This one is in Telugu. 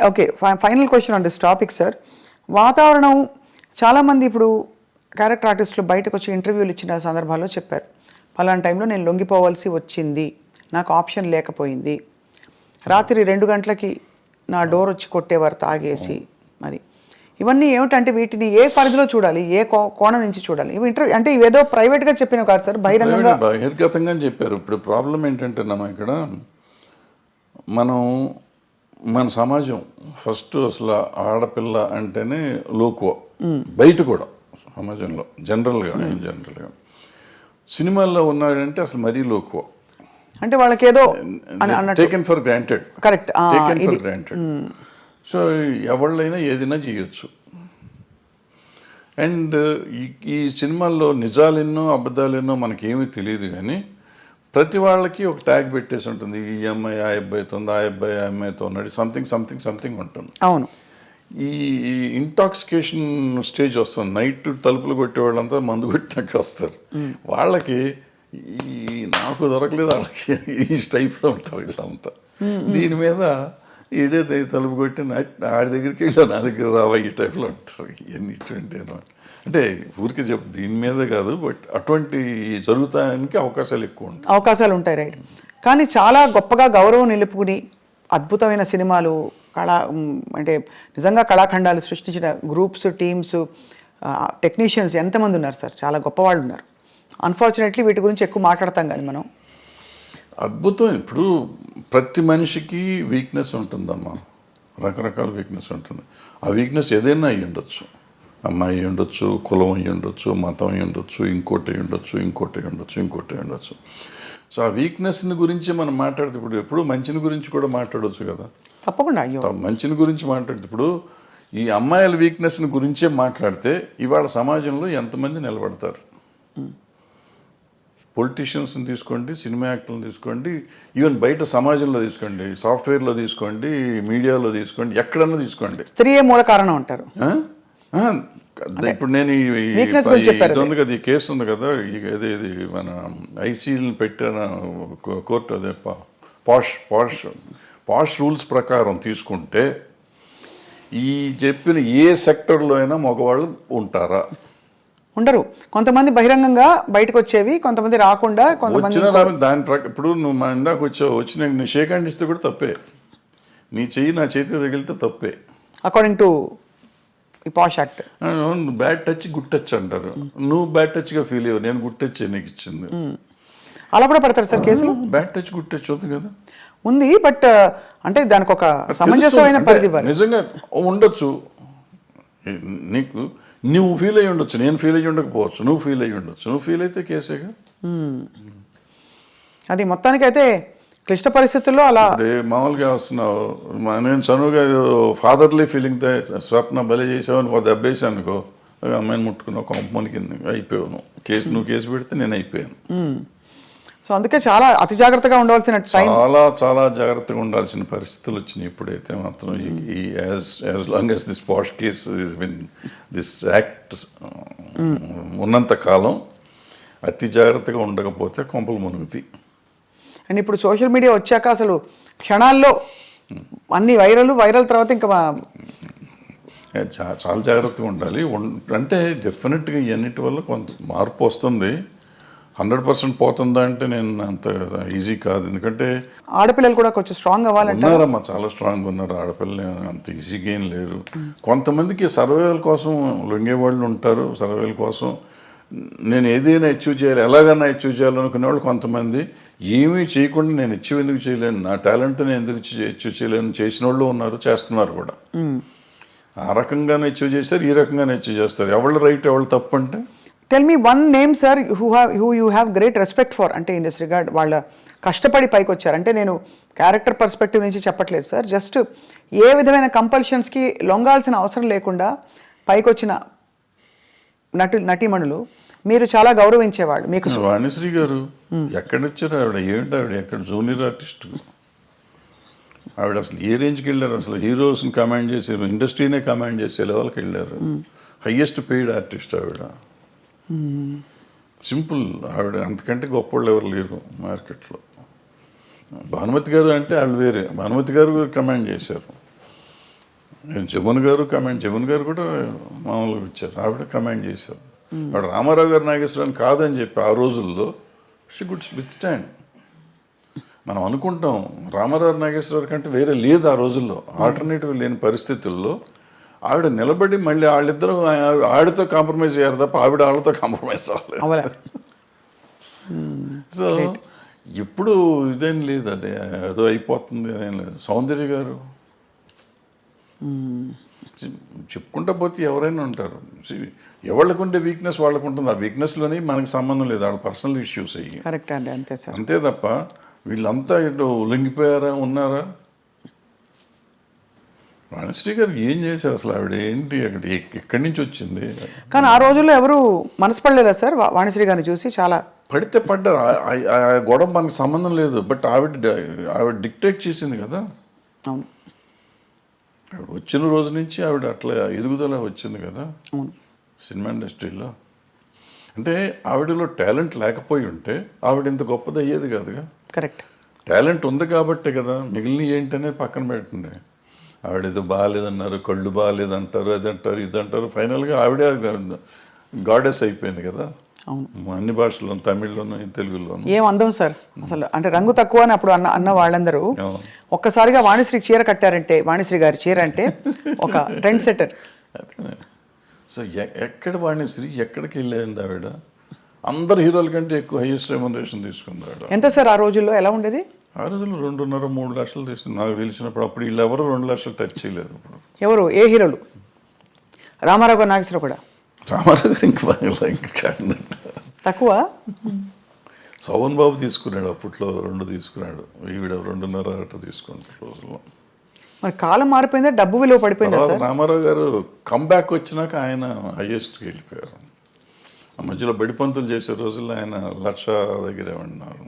Okay, final question on this topic sir. వాతావరణం చాలామంది ఇప్పుడు క్యారెక్టర్ ఆర్టిస్టులు బయటకు వచ్చి ఇంటర్వ్యూలు ఇచ్చిన సందర్భాల్లో చెప్పారు, పలానా టైంలో నేను లొంగిపోవాల్సి వచ్చింది, నాకు ఆప్షన్ లేకపోయింది, రాత్రి 2 గంటలకి నా డోర్ వచ్చి కొట్టేవారు తాగేసి. మరి ఇవన్నీ ఏమిటంటే వీటిని ఏ పరిధిలో చూడాలి, ఏ కోణం నుంచి చూడాలి? ఇవి ఇంటర్వ్యూ అంటే ఇవేదో ప్రైవేట్గా చెప్పినవి కాదు సార్, బహిర్గతంగా చెప్పారు. ఇప్పుడు ప్రాబ్లం ఏంటంటే ఇక్కడ మన సమాజం ఫస్ట్ అసలు ఆడపిల్ల అంటేనే లోకువ, బయట కూడా సమాజంలో జనరల్గా సినిమాల్లో ఉన్నాడంటే అసలు మరీ లోకువ, అంటే వాళ్ళకి ఏదో taken for granted. Correct, taken for granted. So ఎవళ్ళైనా ఏదైనా చేయొచ్చు. అండ్ ఈ సినిమాల్లో నిజాలెన్నో అబద్ధాలెన్నో మనకేమీ తెలియదు, కానీ ప్రతి వాళ్ళకి ఒక ట్యాగ్ పెట్టేసి ఉంటుంది, ఈ అమ్మాయి ఆ అబ్బాయితో ఉంది, ఆ అబ్బాయి ఆ అమ్మాయితో ఉన్నాడు, సంథింగ్ సంథింగ్ సంథింగ్ ఉంటుంది. అవును. ఈ ఇంటాక్సికేషన్ స్టేజ్ వస్తుంది, నైట్ తలుపులు కొట్టేవాళ్ళంతా మందు కొట్టినాక వస్తారు. వాళ్ళకి నాకు దొరకలేదు, వాళ్ళకి ఈ టైప్లో ఉంటారు వీళ్ళంతా. దీని మీద ఈడే తలుపు కొట్టి ఆడి దగ్గరికి వెళ్ళా, నా దగ్గర రావా, ఈ టైప్లో ఉంటారు. ఇవన్నీ ఇటువంటి అంటే ఊరికి చెప్పు, దీని మీద కాదు, బట్ అటువంటి జరుగుతానికి అవకాశాలు ఎక్కువ ఉంటాయి. అవకాశాలు ఉంటాయి, రైట్. కానీ చాలా గొప్పగా గౌరవం నిలుపుకుని అద్భుతమైన సినిమాలు, అంటే నిజంగా కళాఖండాలు సృష్టించిన గ్రూప్స్, టీమ్స్, టెక్నీషియన్స్ ఎంతమంది ఉన్నారు సార్, చాలా గొప్పవాళ్ళు ఉన్నారు. అన్ఫార్చునేట్లీ వీటి గురించి ఎక్కువ మాట్లాడతాం కానీ మనం. అద్భుతం. ఇప్పుడు ప్రతి మనిషికి వీక్నెస్ ఉంటుందమ్మా, రకరకాల వీక్నెస్ ఉంటుంది. ఆ వీక్నెస్ ఏదైనా అయ్యి ఉండొచ్చు, అమ్మాయి అయ్యి ఉండొచ్చు, కులం అయ్యి ఉండొచ్చు, మతం అయ్యి ఉండొచ్చు, ఇంకోటి అయ్యి ఉండొచ్చు, ఇంకోటి అయ్యి ఉండొచ్చు, ఇంకోటి అయ్యి ఉండొచ్చు. సో ఆ వీక్నెస్ని గురించి మనం మాట్లాడితే ఇప్పుడు మంచిని గురించి కూడా మాట్లాడవచ్చు కదా. తప్పకుండా. అయ్యో, మంచిని గురించి మాట్లాడితే ఇప్పుడు ఈ అమ్మాయిల వీక్నెస్ని గురించే మాట్లాడితే ఇవాళ సమాజంలో ఎంతమంది నిలబడతారు? పొలిటీషియన్స్ని తీసుకోండి, సినిమా యాక్టర్లను తీసుకోండి, ఈవెన్ బయట సమాజంలో తీసుకోండి, సాఫ్ట్వేర్లో తీసుకోండి, మీడియాలో తీసుకోండి, ఎక్కడన్నా తీసుకోండి, స్త్రీయే మూల కారణం అంటారు. ఇప్పుడు నేను ఇది ఉంది కదా, ఈ కేసు ఉంది కదా, ఇది మన ఐసీఎల్ని పెట్టిన కోర్టు, అదే పాష్ రూల్స్ ప్రకారం తీసుకుంటే ఈ చెప్పిన ఏ సెక్టర్లో అయినా మగవాళ్ళు ఉంటారా? ఉండరు. కొంతమంది బహిరంగంగా బయటకు వచ్చేవి, కొంతమంది రాకుండా, కొంతమంది దాని ఇప్పుడు నువ్వు మా ఇందాక వచ్చి నీ షేక్ హ్యాండ్ ఇస్తే కూడా తప్పే, నీ చెయ్యి నా చేతికి తగిలితే తప్పే, according to posh act. Bad touch good touch అంటారు. నువ్వు బ్యాడ్ టచ్గా ఫీల్ అయ్యావు, నేను గుడ్ టచ్ నీకు ఇచ్చింది, అలా కూడా పడతారు సార్ కేసులు. బ్యాడ్ టచ్ గుడ్ టచ్ అవుతుంది కదా, ఉంది. బట్ అంటే దానికి ఒక సమంజసమైన పరిధి నిజంగా ఉండొచ్చు. నీకు నువ్వు ఫీల్ అయ్యి ఉండొచ్చు, నేను ఫీల్ అయ్యి ఉండకపోవచ్చు, నువ్వు ఫీల్ అయ్యి ఉండొచ్చు. నువ్వు ఫీల్ అయితే కేసేగా. అది మొత్తానికైతే క్లిష్ట పరిస్థితుల్లో అలా మామూలుగా వస్తున్నావు. నేను చనువుగా ఫాదర్లీ ఫీలింగ్తో స్వప్న బలి చేసావని ఒక దెబ్బేసి అనుకో, అమ్మాయిని ముట్టుకున్నావు, కొంపమని కింద అయిపోయావు. నువ్వు కేసు పెడితే నేను అయిపోయాను. సో అందుకే చాలా అతి జాగ్రత్తగా ఉండవలసిన చాలా జాగ్రత్తగా ఉండాల్సిన పరిస్థితులు వచ్చినాయి. ఇప్పుడైతే మాత్రం as long as this posh case this act ఉన్నంత కాలం అతి జాగ్రత్తగా ఉండకపోతే కొంపలు మునుగుతాయి. అండ్ ఇప్పుడు సోషల్ మీడియా వచ్చాక అసలు క్షణాల్లో అన్ని వైరల్ తర్వాత ఇంకా చాలా జాగ్రత్తగా ఉండాలి. అంటే డెఫినెట్గా ఇవన్నిటి వల్ల కొంత మార్పు వస్తుంది. 100% పోతుందా అంటే నేను అంత ఈజీ కాదు. ఎందుకంటే ఆడపిల్లలు కూడా కొంచెం స్ట్రాంగ్ అవ్వాలంటే ఉన్నారమ్మా, చాలా స్ట్రాంగ్ ఉన్నారు. ఆడపిల్లలు అంత ఈజీగా ఏం లేరు. కొంతమందికి సర్వైవల్ కోసం లొంగేవాళ్ళు ఉంటారు. సర్వైవల్ కోసం నేను ఏదైనా అచీవ్ చేయాలి, ఎలాగైనా అచీవ్ చేయాలనుకునే వాళ్ళు కొంతమంది, ఏమీ చేయకుండా నేను అచీవ్ ఎందుకు చేయలేను, నా టాలెంట్తో నేను ఎందుకు అచీవ్ చేయలేను చేసిన వాళ్ళు ఉన్నారు, చేస్తున్నారు కూడా. ఆ రకంగానే అచీవ్ చేస్తారు, ఈ రకంగానే అచీవ్ చేస్తారు. ఎవళ్ళు రైట్ ఎవళ్ళు తప్పు అంటే tell me one name sir who you have great respect for, అంటే ఇన్ దిస్ రిగార్డ్ వాళ్ళ కష్టపడి పైకి వచ్చారు. అంటే నేను క్యారెక్టర్ పర్స్పెక్టివ్ నుంచి చెప్పట్లేదు సార్, జస్ట్ ఏ విధమైన కంపల్షన్స్కి లొంగాల్సిన అవసరం లేకుండా పైకి వచ్చిన నటీమణులు మీరు చాలా గౌరవించేవాళ్ళు. మీకు వాణిశ్రీ గారు ఎక్కడి వచ్చారు? ఆవిడ ఏంటి, ఆవిడ ఎక్కడ జూనియర్ ఆర్టిస్ట్, ఆవిడ అసలు ఏ రేంజ్కి వెళ్ళారు? అసలు హీరోస్ని కమాండ్ చేశారు, ఇండస్ట్రీనే కమాండ్ చేసే లెవెల్కి వెళ్ళారు. హయ్యెస్ట్ పెయిడ్ ఆర్టిస్ట్ ఆవిడ. సింపుల్, ఆవిడ అంతకంటే గొప్పవాళ్ళు ఎవరు లేరు మార్కెట్లో. భానుమతి గారు అంటే వాళ్ళు వేరే, భానుమతి గారు కమాండ్ చేశారు. నేను జమున్ గారు కూడా మామూలుగా ఇచ్చారు, ఆవిడ కమెంట్ చేశారు. ఆవిడ రామారావు గారు నాగేశ్వరరావు కాదని చెప్పి ఆ రోజుల్లో షీ గుడ్ విత్ స్టాండ్. మనం అనుకుంటాం రామారావు నాగేశ్వరరావు కంటే వేరే లేదు ఆ రోజుల్లో, ఆల్టర్నేటివ్ లేని పరిస్థితుల్లో ఆవిడ నిలబడి మళ్ళీ వాళ్ళిద్దరూ ఆవిడతో కాంప్రమైజ్ అయ్యారు తప్ప ఆవిడ వాళ్ళతో కాంప్రమైజ్ అవ్వలేదు. సో ఎప్పుడు ఇదేం లేదు, అదే ఏదో అయిపోతుంది అదేం లేదు. సౌందర్య గారు చెప్పుకుంటా పోతే ఎవరైనా ఉంటారు, ఎవరికి ఉండే వీక్నెస్ వాళ్ళకు ఉంటుంది. ఆ వీక్నెస్లోని మనకి సంబంధం లేదు, వాళ్ళ పర్సనల్ ఇష్యూస్ అయ్యి. కరెక్ట్ అండి, అంతే సార్. అంతే తప్ప వీళ్ళంతా ఇటు ఉల్లంఘిపోయారా ఉన్నారా? వాణిశ్రీ గారు ఏం చేశారు అసలు? ఆవిడ ఏంటి అక్కడ ఎక్కడి నుంచి వచ్చింది? కానీ ఆ రోజుల్లో ఎవరు మనసు పడలేదా సార్ వాణిశ్రీ గారిని చూసి? చాలా పడితే పడ్డారు, ఆ గొడవ మనకు సంబంధం లేదు. బట్ ఆవిడ డిక్టేట్ చేసింది కదా. అవును, ఆవిడ వచ్చిన రోజు నుంచి ఆవిడ అట్లా ఎదుగుదల వచ్చింది కదా అవును. సినిమా ఇండస్ట్రీలో. అంటే ఆవిడలో టాలెంట్ లేకపోయి ఉంటే ఆవిడ ఇంత గొప్పది అయ్యేది కాదుగా. కరెక్ట్. టాలెంట్ ఉంది కాబట్టే కదా మిగిలిన ఏంటనే పక్కన పెట్టండి. ఆవిడ ఏదో బాగాలేదన్నారు, కళ్ళు బాగాలేదంటారు, అది అంటారు, ఇది అంటారు. ఫైనల్గా ఆవిడే గాడెస్ అయిపోయింది కదా. అవును, అన్ని భాషల్లోనూ, తమిళ్లోనూ, తెలుగులోనూ. ఏం అందం సార్ అసలు. అంటే రంగు తక్కువ అని అప్పుడు అన్న వాళ్ళందరూ అవును. ఒక్కసారిగా వాణిశ్రీ చీర కట్టారంటే, వాణిశ్రీ గారి చీర అంటే ఒక ట్రెండ్ సెట్టర్. సో ఎక్కడ వాణిశ్రీ ఎక్కడికి వెళ్ళేది ఆవిడ? అందరు హీరోల కంటే ఎక్కువ హైయెస్ట్ రెమ్యునరేషన్ తీసుకుంది ఆవిడ. ఎంత సార్ ఆ రోజుల్లో? ఎలా ఉండేది ఆ రోజుల్లో 2.5-3 లక్షలు తీసుకుంది నాకు తెలిసినప్పుడు. అప్పుడు వీళ్ళు ఎవరు 2 లక్షలు టచ్ చేయలేదు. ఇప్పుడు ఎవరు, ఏ హీరోలు? రామారావు గారు, నాగేశ్వరరావు కూడా? రామారావు గారు ఇంకా కాదు, తక్కువ. శోభన్ బాబు తీసుకున్నాడు అప్పట్లో, 2 తీసుకున్నాడు. ఈవిడ 2.5 అట్లా తీసుకున్నాడు రోజుల్లో. మరి కాలం మారిపోయిందా, డబ్బు విలువ పడిపోయిందా తర్వాత సార్? రామారావు గారు కంబ్యాక్ వచ్చినాక ఆయన హైయెస్ట్కి వెళ్ళిపోయారు. ఆ మధ్యలో బడిపంతులు చేసే రోజుల్లో ఆయన 1,00,000 దగ్గరే ఉన్నారు.